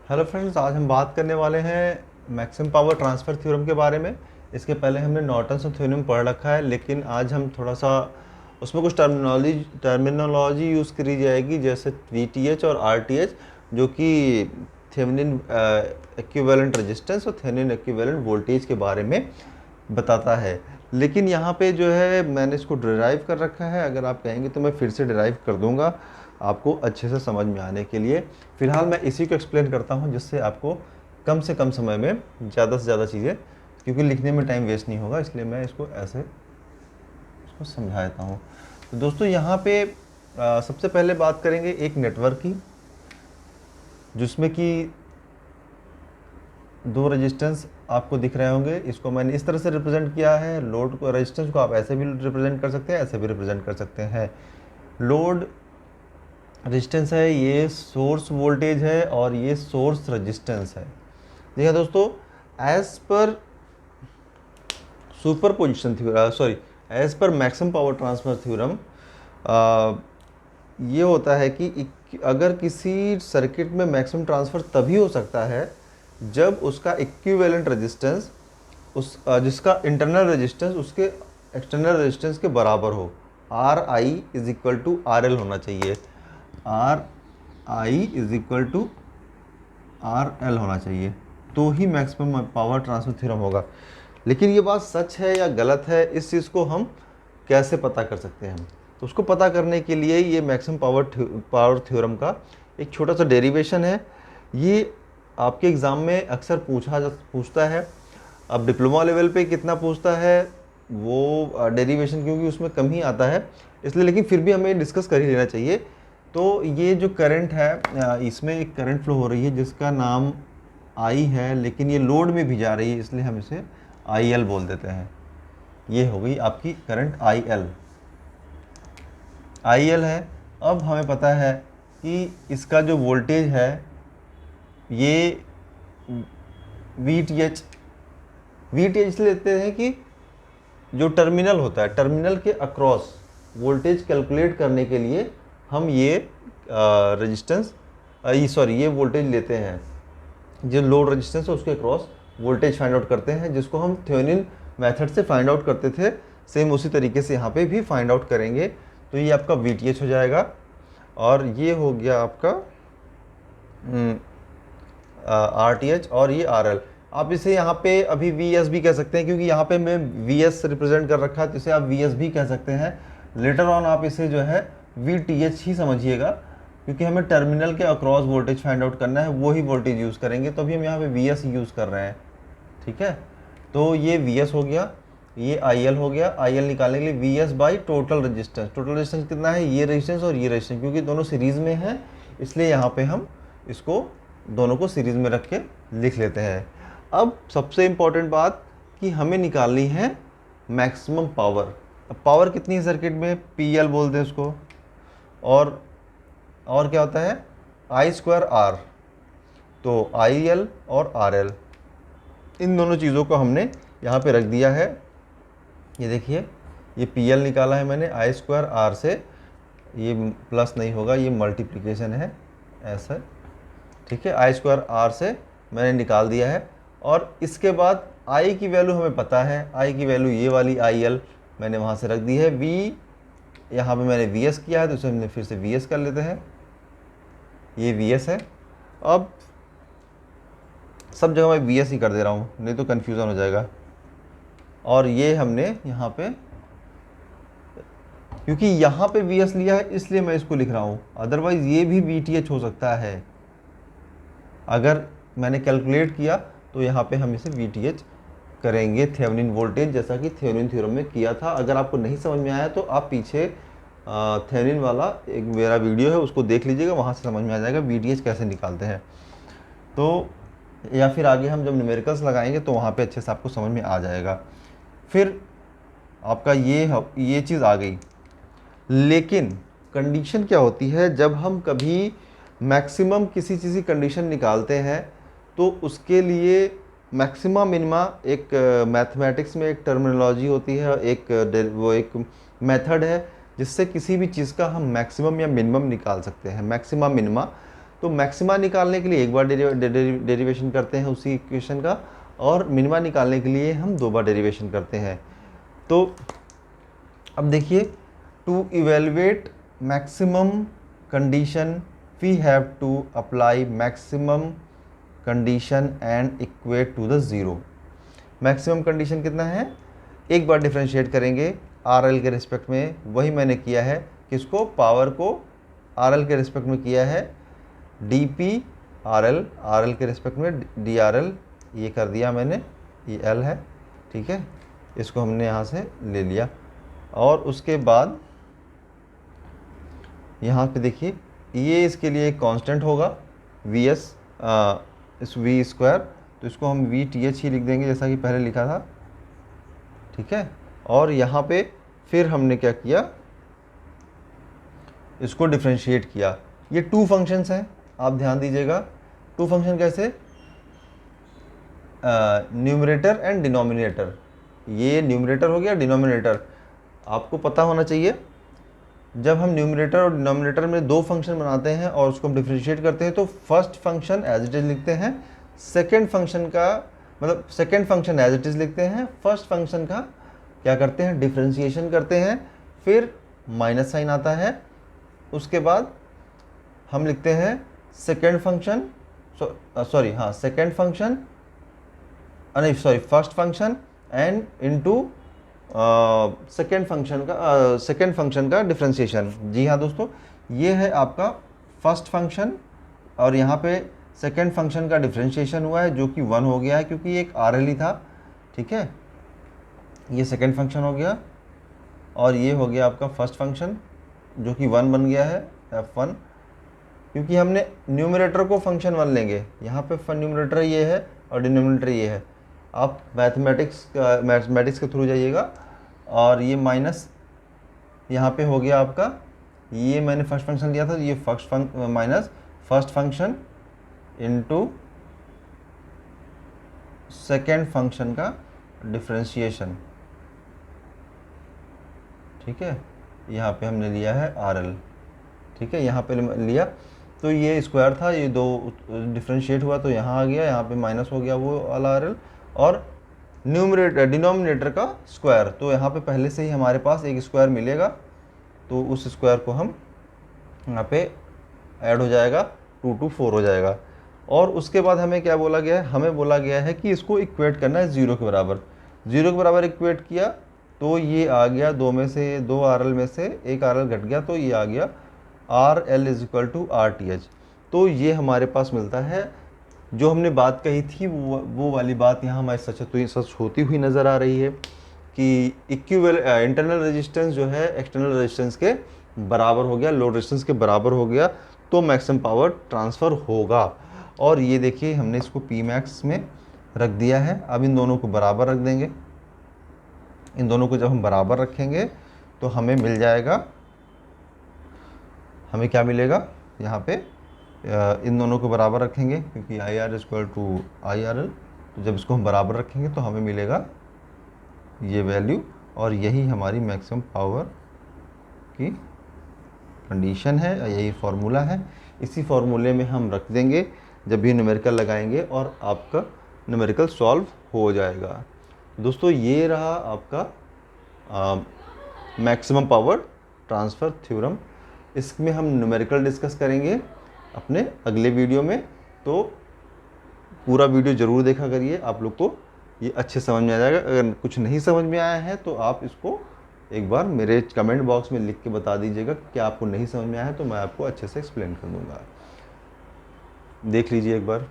Hello friends, आज हम बात करने वाले हैं मैक्सिमम पावर ट्रांसफ़र थ्योरम के बारे में। इसके पहले हमने नॉर्टन्स थ्योरम पढ़ रखा है, लेकिन आज हम थोड़ा सा उसमें कुछ टर्मिनोलॉजी यूज़ करी जाएगी, जैसे वीटीएच और आरटीएच, जो कि थेवेनिन एक्विवेलेंट रेजिस्टेंस और थेवेनिन एक्विवेलेंट वोल्टेज के बारे में बताता है। लेकिन यहाँ पे जो है मैंने इसको डिराइव कर रखा है। अगर आप कहेंगे तो मैं फिर से डिराइव कर दूंगा आपको अच्छे से समझ में आने के लिए। फिलहाल मैं इसी को एक्सप्लेन करता हूँ, जिससे आपको कम से कम समय में ज़्यादा से ज़्यादा चीज़ें, क्योंकि लिखने में टाइम वेस्ट नहीं होगा, इसलिए मैं इसको ऐसे इसको समझा देता हूँ। तो दोस्तों यहाँ पे सबसे पहले बात करेंगे एक नेटवर्क की, जिसमें कि दो रेजिस्टेंस आपको दिख रहे होंगे। इसको मैंने इस तरह से रिप्रेजेंट किया है। लोड को, रेजिस्टेंस को आप ऐसे भी रिप्रेजेंट कर सकते हैं, ऐसे भी रिप्रेजेंट कर सकते हैं। लोड रेजिस्टेंस है, ये सोर्स वोल्टेज है और ये सोर्स रेजिस्टेंस है। देखिए दोस्तों, एज पर सुपर पोजिशन थ्योरम, एज पर मैक्सिमम पावर ट्रांसफर थ्योरम, ये होता है कि अगर किसी सर्किट में मैक्सिमम ट्रांसफ़र तभी हो सकता है जब उसका इक्विवेलेंट रेजिस्टेंस, जिसका इंटरनल रेजिस्टेंस उसके एक्सटर्नल रेजिस्टेंस के बराबर हो। R I is equal to R L होना चाहिए। R I is equal to R L होना चाहिए, तो ही मैक्सिमम पावर ट्रांसफर थ्योरम होगा। लेकिन ये बात सच है या गलत है, इस चीज़ को हम कैसे पता कर सकते हैं? तो उसको पता करने के लिए ये मैक्सिमम पावर थ्योरम का एक छोटा सा डेरिवेशन है। ये आपके एग्ज़ाम में अक्सर पूछता है। अब डिप्लोमा लेवल पे कितना पूछता है वो डेरिवेशन, क्योंकि उसमें कम ही आता है इसलिए, लेकिन फिर भी हमें डिस्कस कर ही लेना चाहिए। तो ये जो करंट है, इसमें एक करंट फ्लो हो रही है जिसका नाम आई है, लेकिन ये लोड में भी जा रही है, इसलिए हम इसे आई एल बोल देते हैं। ये हो गई आपकी करंट आई एल है। अब हमें पता है कि इसका जो वोल्टेज है ये वी टी एच इसलिए लेते हैं कि जो टर्मिनल होता है, टर्मिनल के अक्रॉस वोल्टेज कैलकुलेट करने के लिए हम ये रेजिस्टेंस ये वोल्टेज लेते हैं। जो लोड रेजिस्टेंस है उसके अक्रॉस वोल्टेज फाइंड आउट करते हैं, जिसको हम थेवेनिन मेथड से फाइंड आउट करते थे। सेम उसी तरीके से यहाँ पे भी फाइंड आउट करेंगे। तो ये आपका वी टी एच हो जाएगा, और ये हो गया आपका आर टी एच, और ये आर एल। आप इसे यहाँ पे अभी वी एस भी कह सकते हैं, क्योंकि यहाँ पे मैं वी एस रिप्रेजेंट कर रखा है, तो इसे आप वी एस भी कह सकते हैं। लेटर ऑन आप इसे जो है वी टी एच ही समझिएगा, क्योंकि हमें टर्मिनल के अक्रॉस वोल्टेज फाइंड आउट करना है, वही वोल्टेज यूज़ करेंगे। तो अभी हम यहाँ पे वी एस यूज़ कर रहे हैं, ठीक है। तो ये वी एस हो गया, ये आई एल हो गया। आई एल निकालने के लिए V S by total resistance. Total resistance कितना है? ये रेजिस्टेंस और ये रेजिस्टेंस, क्योंकि दोनों सीरीज़ में हैं, इसलिए यहाँ पे हम इसको दोनों को सीरीज़ में रख के लिख लेते हैं। अब सबसे इम्पॉर्टेंट बात कि हमें निकालनी है मैक्सिमम पावर। अब पावर कितनी है सर्किट में? पी एल बोलते हैं उसको, और क्या होता है? आई स्क्वायर आर। तो आई एल और आर एल, इन दोनों चीज़ों को हमने यहाँ पे रख दिया है। ये देखिए, ये पी एल निकाला है मैंने आई स्क्वायर आर से। ये प्लस नहीं होगा, ये मल्टीप्लिकेशन है, ऐसा, ठीक है। आई स्क्वायर आर से मैंने निकाल दिया है। और इसके बाद आई की वैल्यू हमें पता है। आई की वैल्यू ये वाली आई एल मैंने वहाँ से रख दी है। वी यहाँ पे मैंने वी एस किया है, तो इसे हमने फिर से वी एस कर लेते हैं। ये वी एस है। अब सब जगह मैं वी एस ही कर दे रहा हूँ, नहीं तो कन्फ्यूज़न हो जाएगा। और ये हमने यहाँ पे, क्योंकि यहाँ पे वी एस लिया है इसलिए मैं इसको लिख रहा हूँ, अदरवाइज़ ये भी वी टी एच हो सकता है। अगर मैंने कैलकुलेट किया तो यहाँ पे हम इसे वी टी एच करेंगे, थेवेनिन वोल्टेज, जैसा कि थेवेनिन थ्योरम में किया था। अगर आपको नहीं समझ में आया तो आप पीछे थेवेनिन वाला एक मेरा वीडियो है, उसको देख लीजिएगा, वहाँ से समझ में आ जाएगा वी टी एच कैसे निकालते हैं। तो या फिर आगे हम जब न्यूमेरिकल्स लगाएंगे तो वहाँ पे अच्छे से आपको समझ में आ जाएगा। फिर आपका ये चीज़ आ गई। लेकिन कंडीशन क्या होती है जब हम कभी मैक्सिमम किसी चीज़ की कंडीशन निकालते हैं? तो उसके लिए मैक्सिमा मिनिमा एक मैथमेटिक्स में एक टर्मिनोलॉजी होती है, एक मेथड है जिससे किसी भी चीज़ का हम मैक्सिमम या मिनिमम निकाल सकते हैं। मैक्सिमा मिनिमा, तो मैक्सिमा निकालने के लिए एक बार डेरिवेशन करते हैं उसी इक्वेशन का, और मिनिमा निकालने के लिए हम 2 बार डेरिवेशन करते हैं। तो अब देखिए, to evaluate maximum condition we have to apply maximum condition and equate to the zero. Maximum condition कितना है, एक बार डिफ्रेंशिएट करेंगे RL के रिस्पेक्ट में, वही मैंने किया है, किसको, पावर को RL के रिस्पेक्ट में किया है, dP RL के रिस्पेक्ट में DRL, ये कर दिया मैंने, ये L है, ठीक है, इसको हमने यहाँ से ले लिया। और उसके बाद यहाँ पे देखिए, ये इसके लिए एक कांस्टेंट होगा Vs, इस V स्क्वायर, तो इसको हम VTH ही लिख देंगे जैसा कि पहले लिखा था, ठीक है। और यहाँ पे फिर हमने क्या किया, इसको डिफ्रेंशिएट किया। ये 2 फंक्शंस हैं, आप ध्यान दीजिएगा। 2 फंक्शन कैसे, न्यूमरेटर एंड डिनोमिनेटर। ये न्यूमरेटर हो गया, डिनोमिनेटर आपको पता होना चाहिए। जब हम न्यूमरेटर और डिनोमिनेटर में 2 फंक्शन बनाते हैं और उसको हम डिफ्रेंशिएट करते हैं, तो first function as it is लिखते हैं, सेकेंड फंक्शन का मतलब second function as it is लिखते हैं, फर्स्ट फंक्शन का क्या करते हैं, डिफ्रेंशिएशन करते हैं, फिर माइनस साइन आता है, उसके बाद हम लिखते हैं सेकेंड फंक्शन, सेकेंड फंक्शन, नहीं sorry, first function and into second function का डिफ्रेंशिएशन। जी हाँ दोस्तों, ये है आपका फर्स्ट फंक्शन, और यहाँ पे सेकेंड फंक्शन का डिफ्रेंशिएशन हुआ है जो कि 1 हो गया है, क्योंकि एक RL ही था, ठीक है। ये सेकेंड फंक्शन हो गया, और ये हो गया आपका फर्स्ट फंक्शन जो कि 1 बन गया है, F1, क्योंकि हमने न्यूमरेटर को फंक्शन 1 लेंगे। यहाँ पे न्यूमरेटर ये है और डिनोमिनेटर ये है। आप मैथमेटिक्स के थ्रू जाइएगा, और ये माइनस यहाँ पे हो गया आपका, ये मैंने फर्स्ट फंक्शन लिया था, ये minus first function into second function का डिफ्रेंशिएशन, ठीक है। यहाँ पे हमने लिया है RL, ठीक है, यहाँ पे लिया, तो ये स्क्वायर था, ये 2 डिफ्रेंशिएट हुआ तो यहाँ आ गया, यहाँ पे माइनस हो गया वो वाला RL, और डिनोमिनेटर का स्क्वायर, तो यहाँ पे पहले से ही हमारे पास एक स्क्वायर मिलेगा, तो उस स्क्वायर को हम यहाँ पे ऐड हो जाएगा, 2 to 4 हो जाएगा। और उसके बाद हमें क्या बोला गया है, हमें बोला गया है कि इसको इक्वेट करना है 0 के बराबर। 0 के बराबर इक्वेट किया तो ये आ गया 2 में से 2 RL में से एक RL घट गया, तो ये आ गया RL = RTH। तो ये हमारे पास मिलता है, जो हमने बात कही थी वो वाली बात यहाँ हमारे सच होती हुई नज़र आ रही है कि इंटरनल रेजिस्टेंस जो है एक्सटर्नल रेजिस्टेंस के बराबर हो गया, लोड रेजिस्टेंस के बराबर हो गया, तो मैक्सिमम पावर ट्रांसफ़र होगा। और ये देखिए, हमने इसको Pmax में रख दिया है। अब इन दोनों को बराबर रख देंगे। इन दोनों को जब हम बराबर रखेंगे तो हमें मिल जाएगा, हमें क्या मिलेगा, यहाँ पे इन दोनों को बराबर रखेंगे क्योंकि IR = IRL, तो जब इसको हम बराबर रखेंगे तो हमें मिलेगा ये वैल्यू, और यही हमारी मैक्सिमम पावर की कंडीशन है, यही फार्मूला है। इसी फार्मूले में हम रख देंगे जब भी न्यूमेरिकल लगाएंगे, और आपका न्यूमेरिकल सॉल्व हो जाएगा। दोस्तों, ये रहा आपका मैक्सिमम पावर ट्रांसफ़र थ्योरम। इसमें हम न्यूमेरिकल डिस्कस करेंगे अपने अगले वीडियो में, तो पूरा वीडियो ज़रूर देखा करिए, आप लोग को ये अच्छे समझ में आ जाएगा। अगर कुछ नहीं समझ में आया है तो आप इसको एक बार मेरे कमेंट बॉक्स में लिख के बता दीजिएगा कि आपको नहीं समझ में आया है, तो मैं आपको अच्छे से एक्सप्लेन कर दूँगा। देख लीजिए एक बार।